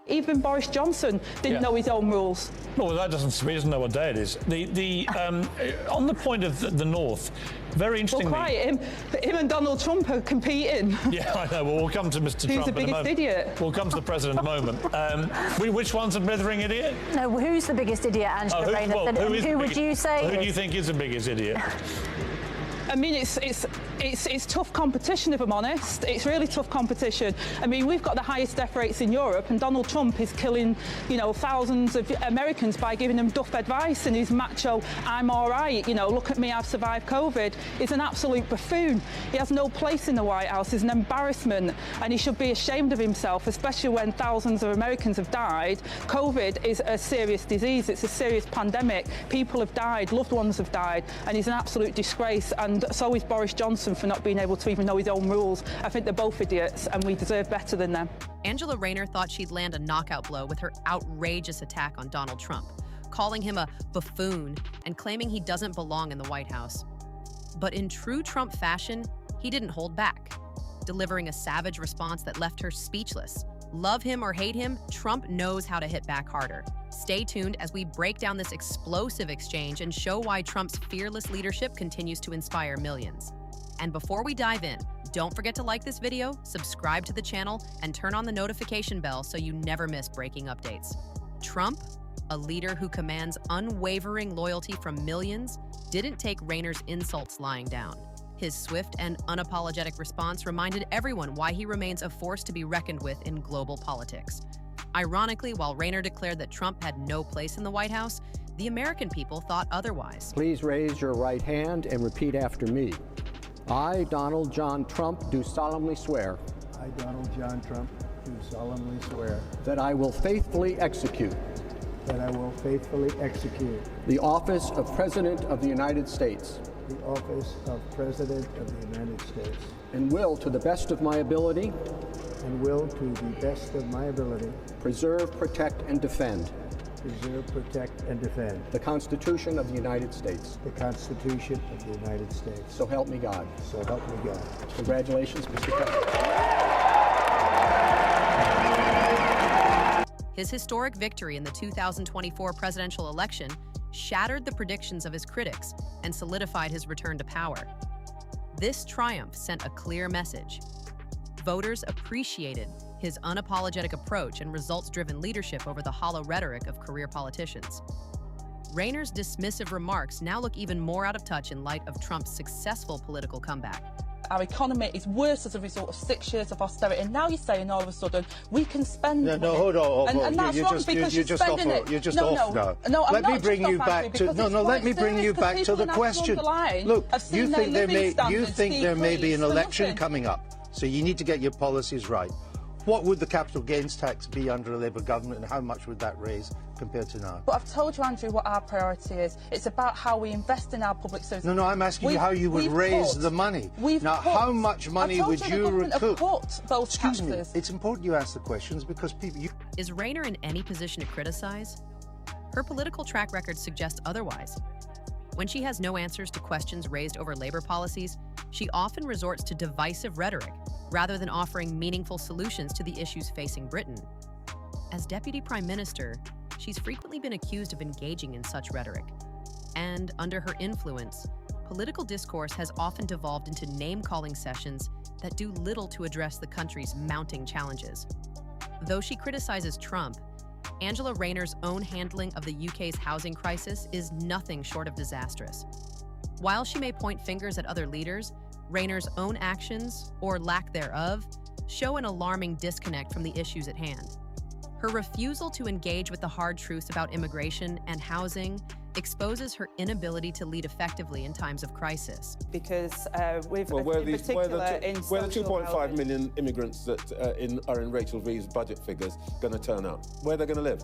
Even Boris Johnson didn't know his own rules. Well, that he doesn't know what day it is. On the point of the North, very interestingly... Well, quiet, him and Donald Trump are competing. Yeah, I know. Well, we'll come to Mr. Trump in a moment. Who's the biggest idiot? We'll come to the President in a moment. Which one's a blithering idiot? No, who's the biggest idiot, Angela Rayner? Who would you say? Who do you think is the biggest idiot? I mean, it's tough competition, if I'm honest. It's really tough competition. I mean, we've got the highest death rates in Europe, and Donald Trump is killing, thousands of Americans by giving them duff advice, and his macho, I'm all right, look at me, I've survived COVID. He's an absolute buffoon. He has no place in the White House. He's an embarrassment, and he should be ashamed of himself, especially when thousands of Americans have died. COVID is a serious disease. It's a serious pandemic. People have died, loved ones have died, and he's an absolute disgrace. And so is Boris Johnson for not being able to even know his own rules. I think they're both idiots, and we deserve better than them. Angela Rayner thought she'd land a knockout blow with her outrageous attack on Donald Trump, calling him a buffoon and claiming he doesn't belong in the White House. But in true Trump fashion, he didn't hold back, delivering a savage response that left her speechless. Love him or hate him, Trump knows how to hit back harder. Stay tuned as we break down this explosive exchange and show why Trump's fearless leadership continues to inspire millions. And before we dive in, don't forget to like this video, subscribe to the channel, and turn on the notification bell so you never miss breaking updates. Trump, a leader who commands unwavering loyalty from millions, didn't take Rayner's insults lying down. His swift and unapologetic response reminded everyone why he remains a force to be reckoned with in global politics. Ironically, while Rayner declared that Trump had no place in the White House, the American people thought otherwise. Please raise your right hand and repeat after me. I, Donald John Trump, do solemnly swear. I, Donald John Trump, do solemnly swear. That I will faithfully execute. That I will faithfully execute. The office of President of the United States. The office of President of the United States. And will, to the best of my ability. And will, to the best of my ability. Preserve, protect, and defend. Preserve, protect, and defend. The Constitution of the United States. The Constitution of the United States. So help me God. So help me God. Congratulations, Mr. President. His historic victory in the 2024 presidential election shattered the predictions of his critics and solidified his return to power. This triumph sent a clear message. Voters appreciated his unapologetic approach and results-driven leadership over the hollow rhetoric of career politicians. Rayner's dismissive remarks now look even more out of touch in light of Trump's successful political comeback. Our economy is worse as a result of 6 years of austerity, and now you're saying all of a sudden we can spend money. No, hold on. And that's wrong because you're spending it. You're just off now. No, I'm let not me bring just you off, back Andrew, to let me bring you back to the question. Look, you think there may be an election coming up, so you need to get your policies right. What would the capital gains tax be under a Labour government, and how much would that raise compared to now? But I've told you, Andrew, what our priority is. It's about how we invest in our public services. No, I'm asking you how you would raise the money. How much money would you recoup? Excuse me, it's important you ask the questions because people... Is Rayner in any position to criticize? Her political track record suggests otherwise. When she has no answers to questions raised over labor policies, she often resorts to divisive rhetoric rather than offering meaningful solutions to the issues facing Britain. As Deputy Prime Minister, she's frequently been accused of engaging in such rhetoric. And under her influence, political discourse has often devolved into name-calling sessions that do little to address the country's mounting challenges. Though she criticizes Trump, Angela Rayner's own handling of the UK's housing crisis is nothing short of disastrous. While she may point fingers at other leaders, Rayner's own actions, or lack thereof, show an alarming disconnect from the issues at hand. Her refusal to engage with the hard truths about immigration and housing exposes her inability to lead effectively in times of crisis. Because we're the 2.5 million immigrants that are in Rachel Reeves' budget figures going to turn up? Where are they going to live?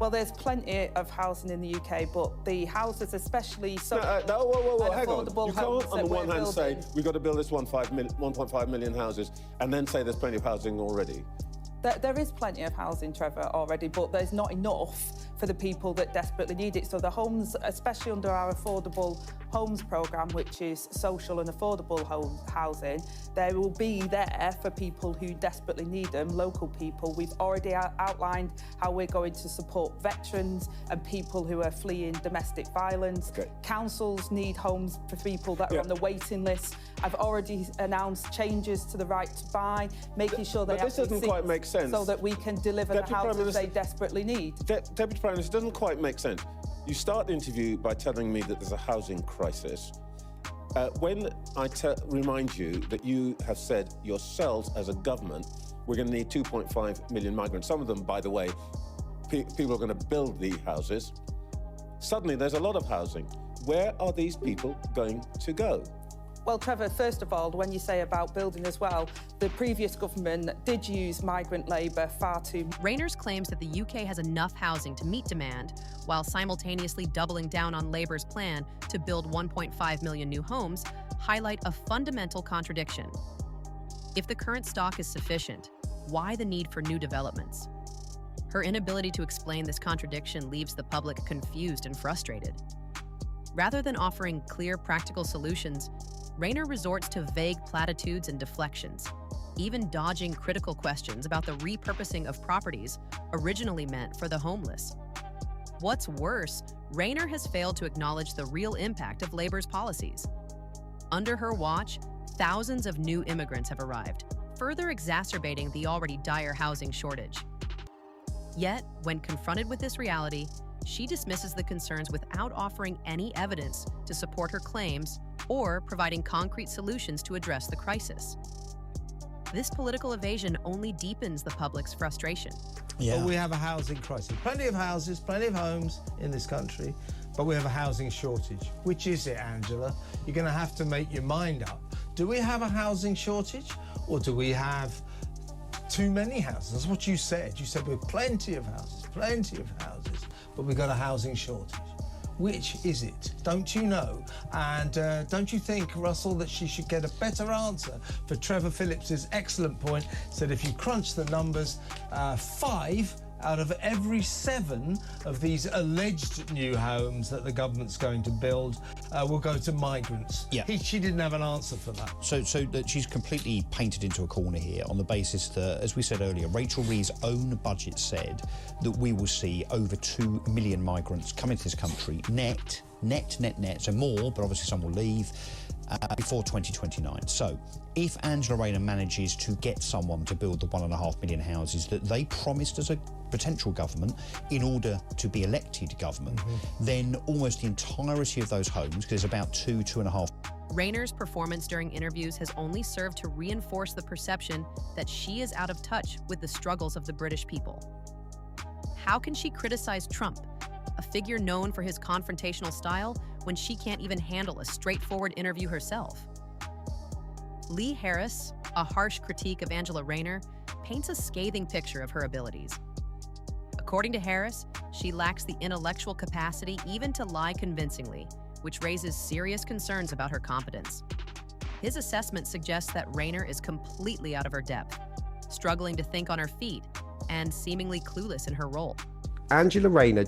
Well, there's plenty of housing in the UK, but the houses, especially hang on. You can't, on the one hand, say we've got to build this 1.5 million houses, and then say there's plenty of housing already. There is plenty of housing, Trevor, already, but there's not enough for the people that desperately need it. So the homes, especially under our affordable homes programme, which is social and affordable housing, they will be there for people who desperately need them, local people. We've already outlined how we're going to support veterans and people who are fleeing domestic violence. Okay. Councils need homes for people that are on the waiting list. I've already announced changes to the right to buy, making sure they but this doesn't quite make sense. So that we can deliver the houses they desperately need. Deputy Prime Minister, it doesn't quite make sense. You start the interview by telling me that there's a housing crisis. When I remind you that you have said yourselves as a government, we're going to need 2.5 million migrants. Some of them, by the way, people are going to build the houses. Suddenly, there's a lot of housing. Where are these people going to go? Well, Trevor, first of all, when you say about building as well, the previous government did use migrant labour far too much. Rayner's claims that the UK has enough housing to meet demand, while simultaneously doubling down on Labour's plan to build 1.5 million new homes, highlight a fundamental contradiction. If the current stock is sufficient, why the need for new developments? Her inability to explain this contradiction leaves the public confused and frustrated. Rather than offering clear, practical solutions, Rayner resorts to vague platitudes and deflections, even dodging critical questions about the repurposing of properties originally meant for the homeless. What's worse, Rayner has failed to acknowledge the real impact of Labour's policies. Under her watch, thousands of new immigrants have arrived, further exacerbating the already dire housing shortage. Yet, when confronted with this reality, she dismisses the concerns without offering any evidence to support her claims or providing concrete solutions to address the crisis. This political evasion only deepens the public's frustration. Yeah. Well, we have a housing crisis. Plenty of houses, plenty of homes in this country, but we have a housing shortage. Which is it, Angela? You're going to have to make your mind up. Do we have a housing shortage, or do we have too many houses? That's what you said. You said we have plenty of houses, but we've got a housing shortage. Which is it? Don't you know? And don't you think, Russell, that she should get a better answer for Trevor Phillips's excellent point? Said if you crunch the numbers, 5 out of every 7 of these alleged new homes that the government's going to build will go to migrants. Yeah. She didn't have an answer for that. So that she's completely painted into a corner here on the basis that, as we said earlier, Rachel Reeves' own budget said that we will see over 2 million migrants come into this country, net, so more, but obviously some will leave, before 2029. So if Angela Rayner manages to get someone to build the 1.5 million houses that they promised as a potential government in order to be elected government, then almost the entirety of those homes, because there's about 2.5. Rayner's performance during interviews has only served to reinforce the perception that she is out of touch with the struggles of the British people. How can she criticize Trump, a figure known for his confrontational style, when she can't even handle a straightforward interview herself? Lee Harris, a harsh critique of Angela Rayner, paints a scathing picture of her abilities. According to Harris, she lacks the intellectual capacity even to lie convincingly, which raises serious concerns about her competence. His assessment suggests that Rayner is completely out of her depth, struggling to think on her feet, and seemingly clueless in her role. Angela Rayner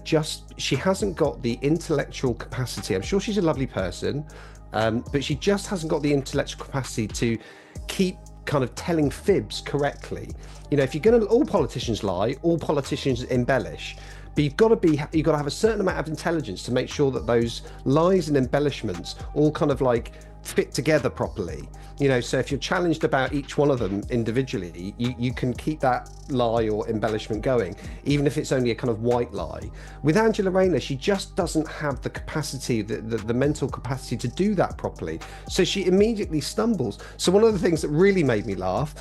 she hasn't got the intellectual capacity. I'm sure she's a lovely person, but she just hasn't got the intellectual capacity to keep kind of telling fibs correctly. You know, if you're going to, all politicians lie, all politicians embellish, but you've got to have a certain amount of intelligence to make sure that those lies and embellishments all kind of like fit together properly. You know, so if you're challenged about each one of them individually, you can keep that lie or embellishment going, even if it's only a kind of white lie. With Angela Rayner, she just doesn't have the capacity, the mental capacity to do that properly. So she immediately stumbles. So one of the things that really made me laugh,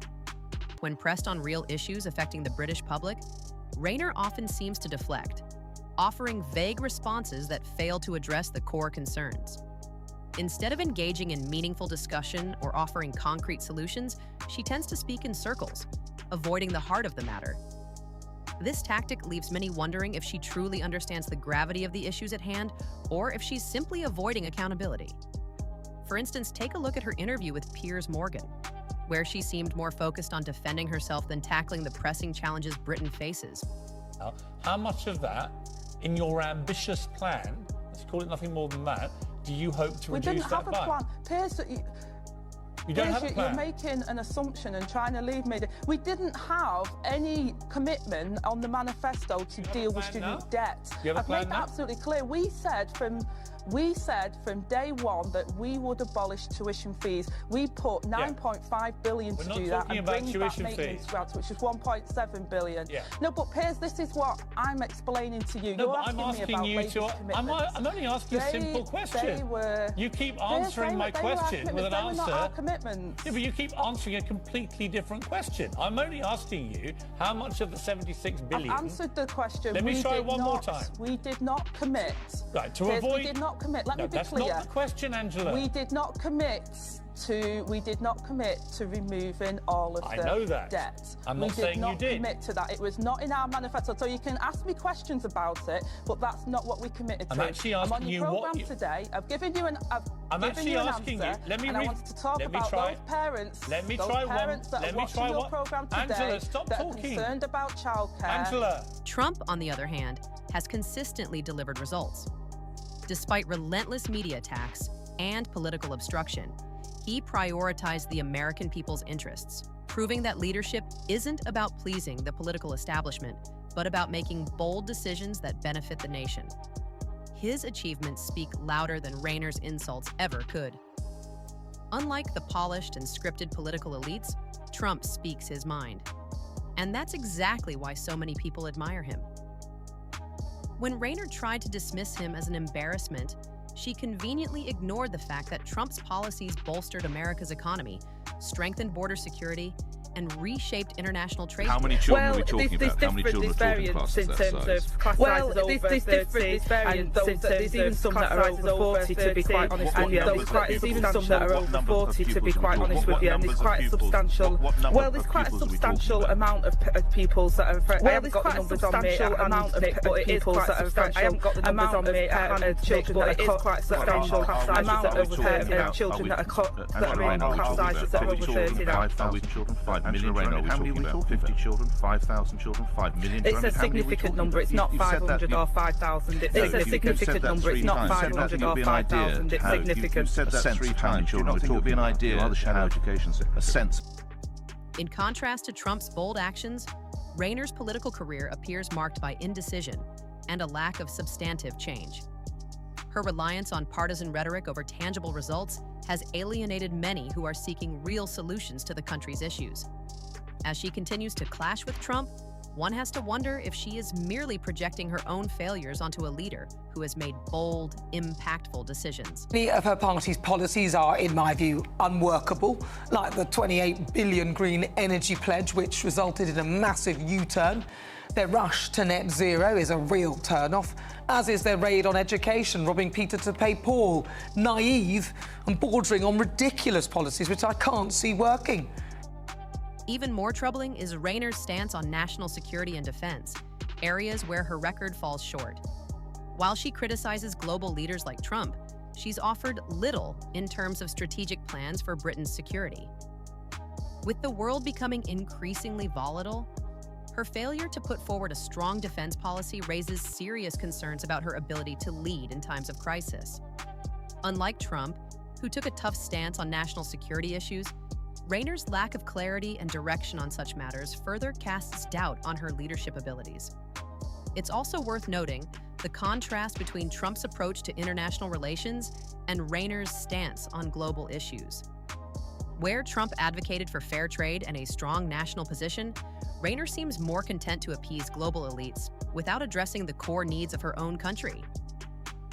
when pressed on real issues affecting the British public, Rayner often seems to deflect, offering vague responses that fail to address the core concerns. Instead of engaging in meaningful discussion or offering concrete solutions, she tends to speak in circles, avoiding the heart of the matter. This tactic leaves many wondering if she truly understands the gravity of the issues at hand or if she's simply avoiding accountability. For instance, take a look at her interview with Piers Morgan. where she seemed more focused on defending herself than tackling the pressing challenges Britain faces. How much of that, in your ambitious plan, let's call it nothing more than that, do you hope to reduce that by? We didn't have a plan. Piers, you don't have a plan? You're making an assumption and trying to leave me. We didn't have any commitment on the manifesto to deal with student debt. I've made that absolutely clear. We said from day one that we would abolish tuition fees. We put 9.5 billion to do that and bring back maintenance grants, which is 1.7 billion. No, but Piers, this is what I'm explaining to you. No, I'm only asking a simple question. You keep answering my question with an answer. Not our commitments. Yeah, but you keep answering a completely different question. I'm only asking you how much of the 76 billion... I've answered the question. Let me try it one more time. We did not commit. Right, to avoid... We did not commit. Let me be clear. That's not the question, Angela. We did not commit to removing all of the debt. I'm not saying you did. We did not commit to that. It was not in our manifesto. So you can ask me questions about it, but that's not what we committed to. I'm actually asking you what... I'm on your programme today. I've given you an answer. Let me I wanted to talk about those parents. Let me try one. That are watching your programme today. Angela, stop talking. Concerned about childcare. Angela. Trump, on the other hand, has consistently delivered results. Despite relentless media attacks and political obstruction, he prioritized the American people's interests, proving that leadership isn't about pleasing the political establishment, but about making bold decisions that benefit the nation. His achievements speak louder than Rayner's insults ever could. Unlike the polished and scripted political elites, Trump speaks his mind. And that's exactly why so many people admire him. When Rayner tried to dismiss him as an embarrassment, she conveniently ignored the fact that Trump's policies bolstered America's economy, strengthened border security, and reshaped international trade. How many children are we talking about? How many children are talking classes in terms of class sizes over 30, and there's even some that are over 40, to be quite honest with you. There's even some that are over 40, to be quite honest with you, and there's quite a substantial... Well, there's quite a substantial amount of pupils that are... I haven't got the numbers on me, but it is quite substantial. I haven't got the numbers on me, children that are quite a substantial amount of children that are in class sizes that are over 30 now. 5 million. How many are we talking? 50 children, 5,000 children, 5 million. It's a significant number. It's not 500 or 5,000. It's a significant number. It's not 500 or 5,000. It's significant. You've said that 3 times. Do you not think it would be an idea to have a sense? In contrast to Trump's bold actions, Rayner's political career appears marked by indecision and a lack of substantive change. Her reliance on partisan rhetoric over tangible results has alienated many who are seeking real solutions to the country's issues. As she continues to clash with Trump, one has to wonder if she is merely projecting her own failures onto a leader who has made bold, impactful decisions. Many of her party's policies are, in my view, unworkable, like the 28 billion green energy pledge, which resulted in a massive U-turn. Their rush to net zero is a real turn-off, as is their raid on education, robbing Peter to pay Paul. Naive and bordering on ridiculous policies which I can't see working. Even more troubling is Rayner's stance on national security and defense, areas where her record falls short. While she criticizes global leaders like Trump, she's offered little in terms of strategic plans for Britain's security. With the world becoming increasingly volatile, her failure to put forward a strong defense policy raises serious concerns about her ability to lead in times of crisis. Unlike Trump, who took a tough stance on national security issues, Rayner's lack of clarity and direction on such matters further casts doubt on her leadership abilities. It's also worth noting the contrast between Trump's approach to international relations and Rayner's stance on global issues. Where Trump advocated for fair trade and a strong national position, Rayner seems more content to appease global elites without addressing the core needs of her own country.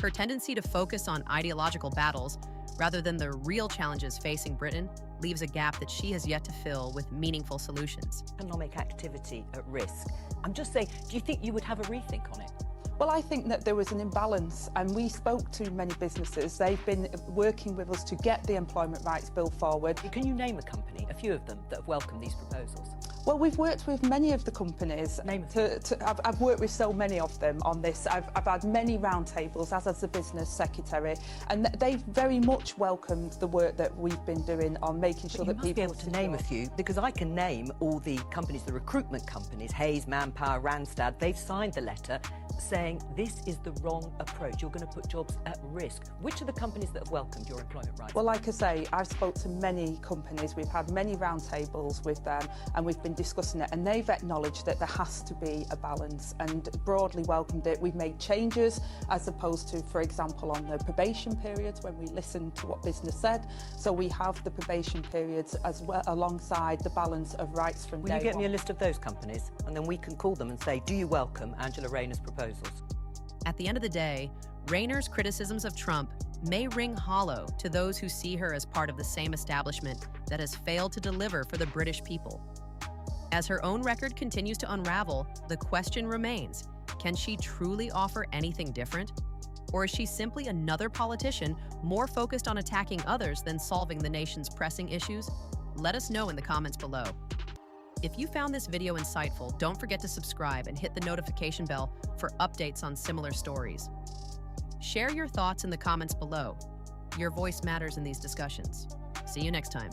Her tendency to focus on ideological battles rather than the real challenges facing Britain leaves a gap that she has yet to fill with meaningful solutions. Economic activity at risk. I'm just saying, do you think you would have a rethink on it? Well, I think that there was an imbalance, and we spoke to many businesses. They've been working with us to get the Employment Rights Bill forward. Can you name a company, a few of them, that have welcomed these proposals? Well, we've worked with many of the companies. I've worked with so many of them on this. I've had many roundtables, as has the business secretary, and they've very much welcomed the work that we've been doing on making sure that people... You must be able to name a few, because I can name all the companies, the recruitment companies, Hayes, Manpower, Randstad. They've signed the letter saying this is the wrong approach. You're going to put jobs at risk. Which are the companies that have welcomed your employment rights? Well, like I say, I've spoke to many companies. We've had many roundtables with them, and we've been discussing it, and they've acknowledged that there has to be a balance and broadly welcomed it. We've made changes as opposed to, for example, on the probation periods when we listened to what business said. So we have the probation periods as well alongside the balance of rights from day one. Will you get me a list of those companies, and then we can call them and say, do you welcome Angela Rayner's proposals? At the end of the day, Rayner's criticisms of Trump may ring hollow to those who see her as part of the same establishment that has failed to deliver for the British people. As her own record continues to unravel, the question remains, can she truly offer anything different? Or is she simply another politician more focused on attacking others than solving the nation's pressing issues? Let us know in the comments below. If you found this video insightful, don't forget to subscribe and hit the notification bell for updates on similar stories. Share your thoughts in the comments below. Your voice matters in these discussions. See you next time.